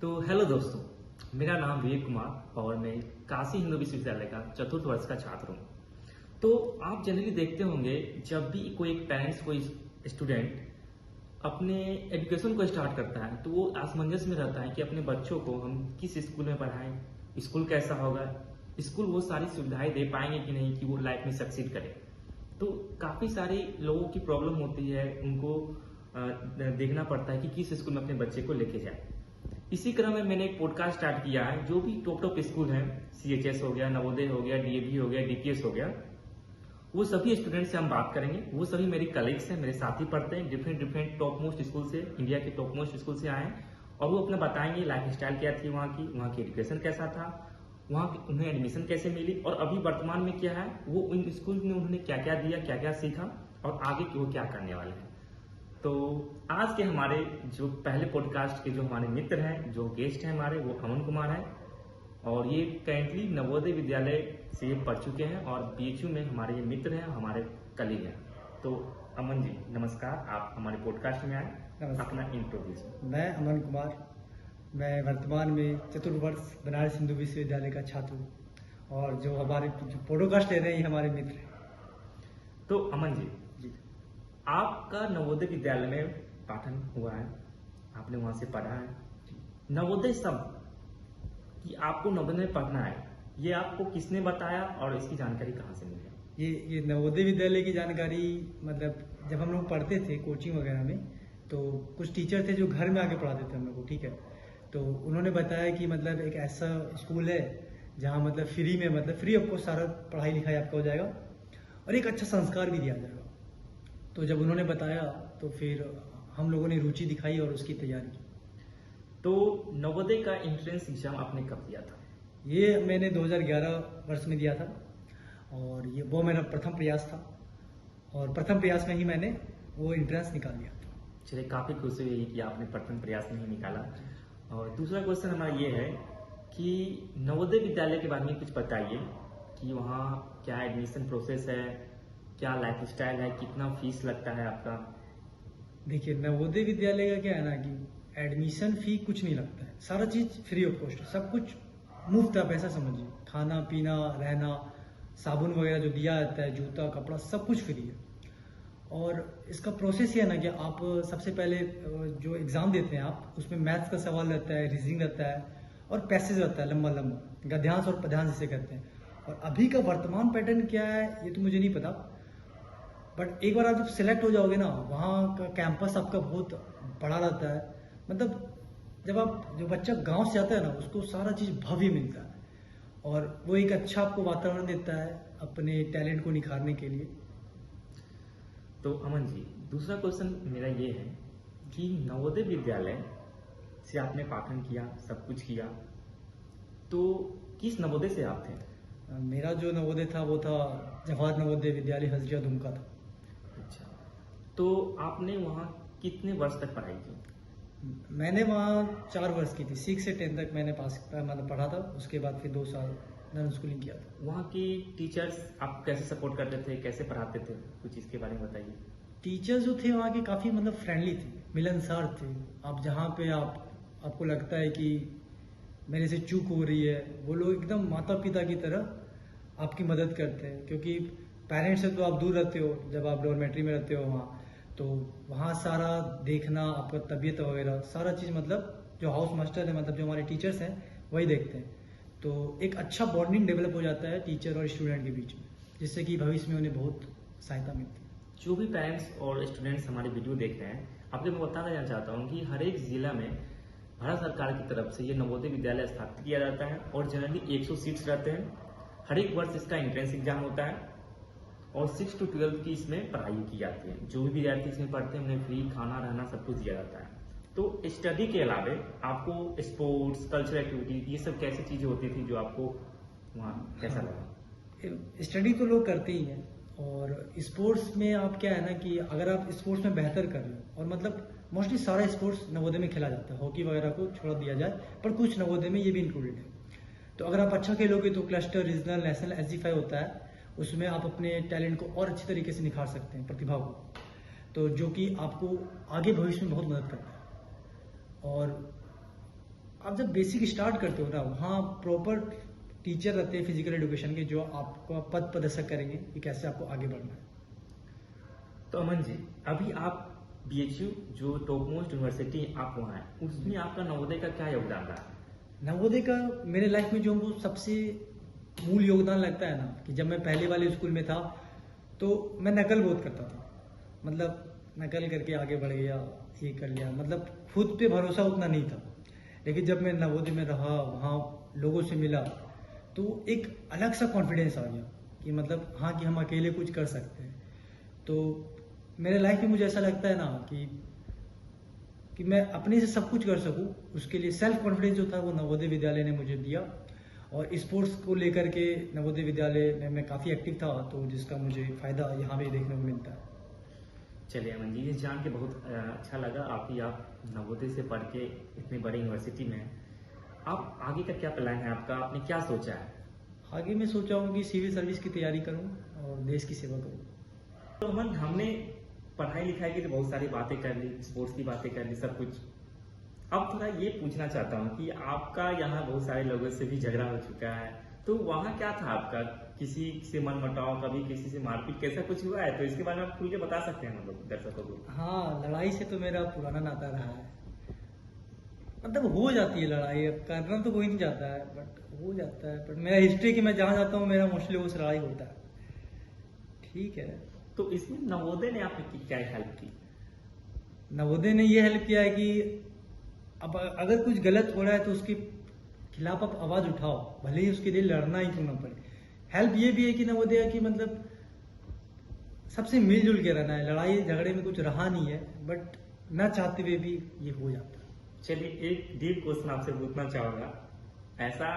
तो हेलो दोस्तों, मेरा नाम विवेक कुमार और मैं काशी हिंदू विश्वविद्यालय का चतुर्थ वर्ष का छात्र हूँ। तो आप जनरली देखते होंगे जब भी कोई पेरेंट्स कोई स्टूडेंट अपने एजुकेशन को स्टार्ट करता है तो वो असमंजस में रहता है कि अपने बच्चों को हम किस स्कूल में पढ़ाएं, स्कूल कैसा होगा, स्कूल वो सारी सुविधाएं दे पाएंगे कि नहीं कि वो लाइफ में सक्सीड करे। तो काफ़ी सारे लोगों की प्रॉब्लम होती है, उनको देखना पड़ता है कि किस स्कूल में अपने बच्चे को लेके जाए। इसी क्रम में मैंने एक पॉडकास्ट स्टार्ट किया है। जो भी टॉप स्कूल हैं, CHS हो गया, नवोदय हो गया, DAV हो गया, DPS हो गया, वो सभी स्टूडेंट से हम बात करेंगे। वो सभी मेरे कलीग्स हैं, मेरे साथी पढ़ते हैं, डिफरेंट टॉप मोस्ट स्कूल से, इंडिया के टॉप मोस्ट स्कूल से आए हैं और वो अपना बताएंगे लाइफ स्टाइल क्या थी वहाँ की एजुकेशन कैसा था, वहाँ उन्हें एडमिशन कैसे मिली और अभी वर्तमान में क्या है, वो उन स्कूल में उन्होंने क्या क्या दिया, क्या क्या सीखा और आगे वो क्या करने वाले हैं। तो आज के हमारे जो पहले पॉडकास्ट के जो हमारे मित्र हैं, जो गेस्ट हैं हमारे, वो अमन कुमार हैं और ये करेंटली नवोदय विद्यालय से ये पढ़ चुके हैं और BHU में हमारे ये मित्र हैं, हमारे कलीग हैं। तो अमन जी नमस्कार, आप हमारे पॉडकास्ट में आए, अपना इंट्रो दीजिए। मैं अमन कुमार, मैं वर्तमान में चतुर्थ वर्ष बनारस हिंदू विश्वविद्यालय का छात्र हूँ और जो हमारे जो पॉडकास्ट ले रहे हैं ये हमारे मित्र हैं। तो अमन जी, आपका नवोदय विद्यालय में पाठन हुआ है, आपने वहां से पढ़ा है। नवोदय शब्द कि आपको नवोदय में पढ़ना है, ये आपको किसने बताया और इसकी जानकारी कहाँ से मिली? ये नवोदय विद्यालय की जानकारी मतलब जब हम लोग पढ़ते थे कोचिंग वगैरह में, तो कुछ टीचर थे जो घर में आके पढ़ाते थे हम लोग को, ठीक है। तो उन्होंने बताया कि मतलब एक ऐसा स्कूल है जहाँ मतलब फ्री में, मतलब फ्री आपको सारा पढ़ाई लिखाई आपका हो जाएगा और एक अच्छा संस्कार भी दिया जाएगा। तो जब उन्होंने बताया तो फिर हम लोगों ने रुचि दिखाई और उसकी तैयारी की। तो नवोदय का एंट्रेंस एग्जाम आपने कब दिया था? ये मैंने 2011 वर्ष में दिया था और वो मेरा प्रथम प्रयास था और प्रथम प्रयास में ही मैंने वो एंट्रेंस निकाल लिया। चलिए, काफ़ी खुशी हुई कि आपने प्रथम प्रयास में ही निकाला। और दूसरा क्वेश्चन हमारा ये है कि नवोदय विद्यालय के बारे में कुछ बताइए कि वहाँ क्या एडमिशन प्रोसेस है, क्या लाइफ स्टाइल है, कितना फीस लगता है आपका? देखिए, नवोदय विद्यालय का क्या है ना कि एडमिशन फी कुछ नहीं लगता है, सारा चीज फ्री ऑफ कॉस्ट है, सब कुछ मुफ्त। आप ऐसा समझिए, खाना पीना रहना, साबुन वगैरह जो दिया जाता है, जूता कपड़ा सब कुछ फ्री है। और इसका प्रोसेस ये है ना कि आप सबसे पहले जो एग्जाम देते हैं आप, उसमें मैथ्स का सवाल रहता है, रीजनिंग रहता है और पैसेज रहता है लंबा लंबा, गद्यांश और पद्यांश जिसे कहते हैं। और अभी का वर्तमान पैटर्न क्या है ये तो मुझे नहीं पता, बट एक बार आप जब सिलेक्ट हो जाओगे ना, वहाँ का कैंपस आपका बहुत बड़ा रहता है। मतलब जो बच्चा गांव से आता है ना, उसको सारा चीज़ भव्य मिलता है और वो एक अच्छा आपको वातावरण देता है अपने टैलेंट को निखारने के लिए। तो अमन जी, दूसरा क्वेश्चन मेरा ये है कि नवोदय विद्यालय से आपने पाठन किया, सब कुछ किया, तो किस नवोदय से आप थे? मेरा जो नवोदय था वो था जवाहर नवोदय विद्यालय हजरिया दुमका था। अच्छा, तो आपने वहाँ कितने वर्ष तक पढ़ाई की? मैंने वहाँ 4 वर्ष की थी, 6 से 10 तक मैंने मतलब पढ़ा था। उसके बाद फिर 2 साल नॉन स्कूलिंग किया था। वहाँ की टीचर्स आप कैसे सपोर्ट करते थे, कैसे पढ़ाते थे, कुछ इसके बारे में बताइए। टीचर्स जो थे वहाँ के काफ़ी मतलब फ्रेंडली थे, मिलनसार थे। आप जहाँ पे आपको लगता है कि मेरे से चूक हो रही है, वो लोग एकदम माता पिता की तरह आपकी मदद करते हैं, क्योंकि पेरेंट्स से तो आप दूर रहते हो जब आप डॉर्मेट्री में रहते हो वहाँ। तो वहाँ सारा देखना, आपका तबीयत वगैरह सारा चीज़, मतलब जो हाउस मास्टर है, मतलब जो हमारे टीचर्स हैं वही देखते हैं। तो एक अच्छा बॉन्डिंग डेवलप हो जाता है टीचर और स्टूडेंट के बीच में, जिससे कि भविष्य में उन्हें बहुत सहायता मिलती है। जो भी पेरेंट्स और स्टूडेंट्स हमारे वीडियो देख रहे हैं, आपको मैं बताना जाना चाहता हूँ कि हर एक जिला में भारत सरकार की तरफ से ये नवोदय विद्यालय स्थापित किया जाता है और जनरली 100 सीट्स रहते हैं। हर एक वर्ष इसका एंट्रेंस एग्जाम होता है और 6 to 12 की इसमें पढ़ाई की जाती है। जो भी विद्यार्थी इसमें पढ़ते हैं उन्हें फ्री खाना रहना सब कुछ दिया जाता है। तो स्टडी के अलावा आपको स्पोर्ट्स, कल्चरल एक्टिविटी, ये सब कैसी चीजें होती थी जो आपको वहाँ कैसा लगा? स्टडी तो लोग करते ही हैं और स्पोर्ट्स में आप क्या है ना कि अगर आप स्पोर्ट्स में बेहतर कर रहे हो, और मतलब मोस्टली सारा स्पोर्ट्स नवोदय में खेला जाता है, हॉकी वगैरह को छोड़ दिया जाए, पर कुछ नवोदय में ये भी इंक्लूडेड है। तो अगर आप अच्छा खेलोगे तो क्लस्टर, रीजनल, नेशनल, SG5 होता है, उसमें आप अपने टैलेंट को और अच्छी तरीके से निखार सकते हैं, प्रतिभा को, तो जो कि आपको आगे भविष्य में बहुत मदद करता है। और आप जब बेसिक स्टार्ट करते हो ना, वहाँ प्रॉपर टीचर रहते हैं फिजिकल एजुकेशन के, जो आपको पद प्रदर्शक करेंगे कि कैसे आपको आगे बढ़ना है। तो अमन जी, अभी आप बीएचयू जो टॉप मोस्ट यूनिवर्सिटी आप वहाँ हैं, उसमें आपका नवोदय का क्या योगदान रहा? नवोदय का मेरे लाइफ में जो वो सबसे मूल योगदान लगता है ना, कि जब मैं पहले वाले स्कूल में था तो मैं नकल बहुत करता था। मतलब नकल करके आगे बढ़ गया, ये कर लिया, मतलब खुद पे भरोसा उतना नहीं था। लेकिन जब मैं नवोदय में रहा, वहाँ लोगों से मिला, तो एक अलग सा कॉन्फिडेंस आ गया कि मतलब हाँ, कि हम अकेले कुछ कर सकते हैं। तो मेरे लाइफ में मुझे ऐसा लगता है ना कि मैं अपने से सब कुछ कर सकूं, उसके लिए सेल्फ कॉन्फिडेंस जो था वो नवोदय विद्यालय ने मुझे दिया। और स्पोर्ट्स को लेकर के नवोदय विद्यालय में मैं काफ़ी एक्टिव था, तो जिसका मुझे फ़ायदा यहाँ पे देखने को मिलता है। चलिए अमन जी, ये जान के बहुत अच्छा लगा आप नवोदय से पढ़ के इतनी बड़ी यूनिवर्सिटी में हैं। आप आगे का क्या प्लान है आपका, आपने क्या सोचा है? आगे मैं सोचा हूँ कि सिविल सर्विस की तैयारी करूँ और देश की सेवा करूँ। तो अमन, हमने पढ़ाई लिखाई की तो बहुत सारी बातें कर ली, स्पोर्ट्स की बातें कर ली, सब कुछ। अब थोड़ा ये पूछना चाहता हूँ कि आपका यहाँ बहुत सारे लोगों से भी झगड़ा हो चुका है, तो वहाँ क्या था आपका? किसी से मनमुटाव, कभी किसी से मारपीट, कैसा कुछ हुआ है? तो इसके बारे में आप खुल के बता सकते हैं हम लोग दर्शकों को। हाँ, लड़ाई से तो मेरा पुराना नाता रहा है। मतलब हो जाती है लड़ाई, अब करना तो कोई नहीं चाहता है, बट हो जाता है। बट मेरा हिस्ट्री की मैं जहाँ जाता हूँ, मेरा मोस्टली वो लड़ाई होता है। ठीक है। तो इसमें नवोदय ने आपकी क्या हेल्प की? नवोदय ने ये हेल्प किया है कि अब अगर कुछ गलत हो रहा है तो उसके खिलाफ आप आवाज उठाओ, भले ही उसके लिए लड़ना ही क्यों ना पड़े। हेल्प ये भी है कि नवोदय की मतलब सबसे मिलजुल के रहना है, लड़ाई झगड़े में कुछ रहा नहीं है, बट न चाहते हुए भी ये हो जाता है। चलिए, एक डीप क्वेश्चन आपसे पूछना चाहूंगा। ऐसा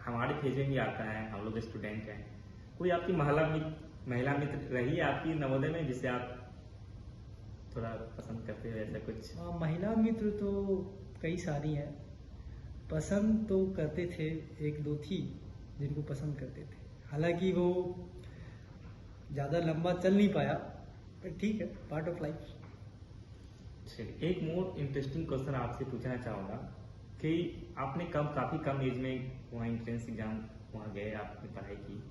हमारे फेज में भी आता है, हम लोग स्टूडेंट हैं, कोई आपकी महिला मित्र रही है आपकी नवोदय में जिसे आप थोड़ा पसंद करते हो, ऐसा कुछ? महिला मित्र तो कई सारी हैं, पसंद तो करते थे, एक दो थी जिनको पसंद करते थे। हालांकि वो ज़्यादा लंबा चल नहीं पाया, पर ठीक है, पार्ट ऑफ लाइफ। चलिए, एक मोर इंटरेस्टिंग क्वेश्चन आपसे पूछना चाहूँगा कि आपने काफ़ी कम एज में वहाँ एंट्रेंस एग्जाम वहाँ गए, आपने पढ़ाई की।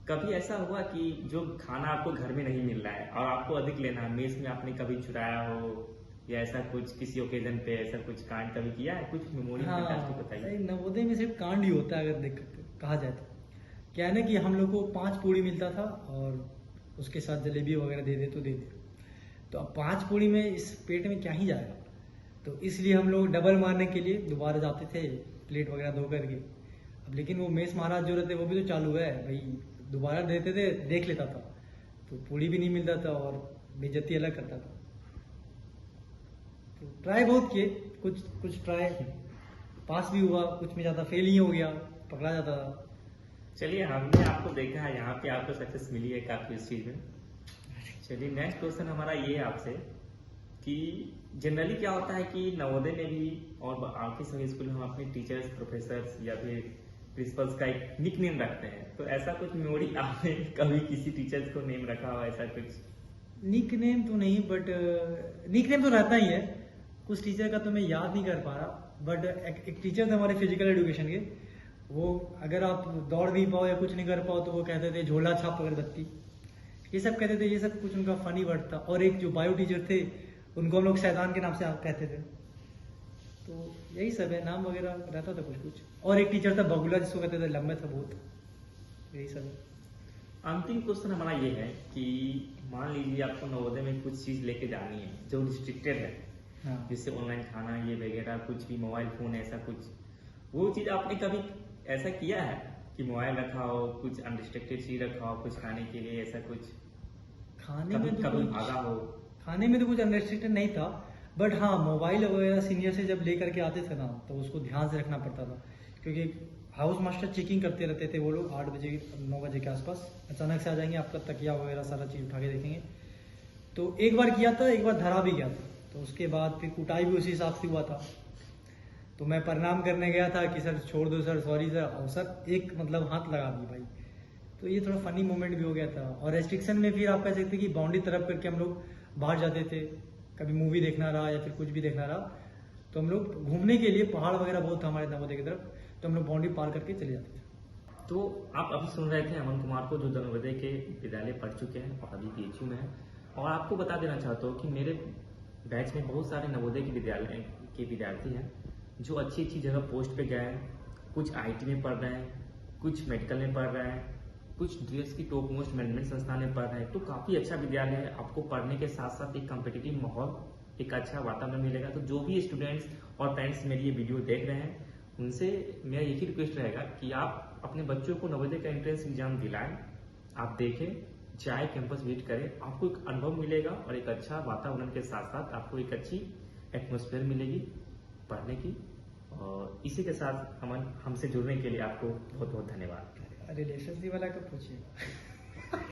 कभी ऐसा हुआ कि जो खाना आपको घर में नहीं मिल रहा है और आपको अधिक लेना है, मेस में आपने कभी चुराया हो, या ऐसा कुछ किसी ओकेजन पे ऐसा कुछ कांड कभी किया है? कुछ मेमोरी बताइए। नवोदय में सिर्फ कांड ही होता है, अगर देख कहा जाए तो। क्या है ना कि हम लोग को 5 पूड़ी मिलता था और उसके साथ जलेबी वगैरह दे दे। तो अब 5 पूड़ी में इस पेट में क्या ही जाएगा, तो इसलिए हम लोग डबल मारने के लिए दोबारा जाते थे, प्लेट वगैरह धो करके। अब लेकिन वो मेस महाराज जो रहते वो भी तो चालू है भाई, दोबारा देते थे, देख लेता था, तो पूड़ी भी नहीं मिलता था और बेइज्जती अलग करता था। तो ट्राई बहुत किए, कुछ ट्राई पास भी हुआ, कुछ में ज़्यादा फेल ही हो गया, पकड़ा जाता था। चलिए, हमने आपको देखा है, यहाँ पे आपको सक्सेस मिली है काफी इस चीज में। चलिए, नेक्स्ट क्वेश्चन हमारा ये है आपसे कि जनरली क्या होता है कि नवोदय में भी और बाकी सभी स्कूल में हम अपने टीचर्स, प्रोफेसर्स या फिर प्रिंसिपल्स का एक निक नेम रखते हैं। तो ऐसा कुछ मेमोरी आपने कभी किसी टीचर्स को नेम रखा हो, ऐसा कुछ? निक नेम तो नहीं, बट निक नेम तो रहता ही है। कुछ टीचर का तो मैं याद नहीं कर पा रहा, बट एक टीचर थे हमारे फिजिकल एजुकेशन के, वो अगर आप दौड़ नहीं पाओ या कुछ नहीं कर पाओ तो वो कहते थे झोला छाप अगरबत्ती, ये सब कहते थे। ये सब कुछ उनका फनी वर्ड था। और एक जो बायो टीचर थे, उनको हम लोग शैतान के नाम से कहते थे। तो यही सब है, नाम वगैरह रहता था कुछ। और एक टीचर था बगुला, जिसको कहते थे, लंबे था बहुत। यही सब है। अंतिम क्वेश्चन हमारा ये है कि मान लीजिए आपको नवोदय में कुछ चीज लेके जानी है जो रिस्ट्रिक्टेड है, हाँ। जिससे ऑनलाइन खाना ये वगैरह कुछ भी, मोबाइल फोन, ऐसा कुछ, वो चीज आपने कभी ऐसा किया है कि मोबाइल रखा हो, कुछ अनरिस्ट्रिक्टेड चीज रखा हो कुछ खाने के लिए, ऐसा कुछ? खाने में तो कभी भागा हो? खाने में तो कुछ अनरिस्ट्रिक्टेड नहीं था, बट हाँ, मोबाइल वगैरह सीनियर से जब लेकर के आते थे ना, तो उसको ध्यान से रखना पड़ता था, क्योंकि हाउस मास्टर चेकिंग करते रहते थे वो लोग। 8 बजे 9 बजे के आसपास अचानक से आ जाएंगे, आपका तकिया वगैरह सारा चीज़ उठा के देखेंगे। तो एक बार किया था, एक बार धरा भी गया था, तो उसके बाद फिर कुटाई भी उसी हिसाब से हुआ था। तो मैं प्रणाम करने गया था कि सर छोड़ दो सर, सॉरी सर, और सर एक मतलब हाथ लगा दी भाई। तो ये थोड़ा फनी मोमेंट भी हो गया था। और रेस्ट्रिक्शन में फिर आप कह सकते कि बाउंड्री तरफ करके हम लोग बाहर जाते थे, कभी मूवी देखना रहा या फिर कुछ भी देखना रहा, तो हम लोग घूमने के लिए, पहाड़ वगैरह बहुत था हमारे नवोदय की तरफ, तो हम लोग बाउंड्री पार करके चले जाते थे। तो आप अभी सुन रहे थे अमन कुमार को, जो नवोदय के विद्यालय पढ़ चुके हैं और अभी पीएचयू में हैं। और आपको बता देना चाहता हूँ कि मेरे बैच में बहुत सारे नवोदय के विद्यालय के विद्यार्थी हैं जो अच्छी अच्छी जगह पोस्ट पे गए हैं। कुछ आईटी में पढ़ रहे हैं, कुछ मेडिकल में पढ़ रहे हैं, कुछ देश की टॉप मोस्ट मैनेजमेंट संस्थान में पढ़ रहे हैं। तो काफ़ी अच्छा विद्यालय है। आपको पढ़ने के साथ साथ एक कॉम्पिटिटिव माहौल, एक अच्छा वातावरण मिलेगा। तो जो भी स्टूडेंट्स और पेरेंट्स मेरी ये वीडियो देख रहे हैं, उनसे मेरा यही रिक्वेस्ट रहेगा कि आप अपने बच्चों को नवोदय का एंट्रेंस एग्जाम दिलाएं, आप देखें, जाए कैंपस विजिट करें। आपको एक अनुभव मिलेगा और एक अच्छा वातावरण के साथ साथ आपको एक अच्छी एटमॉस्फेयर मिलेगी पढ़ने की। और इसी के साथ हमसे जुड़ने के लिए आपको बहुत बहुत धन्यवाद। रिलेशनशिप वाला का पूछिए।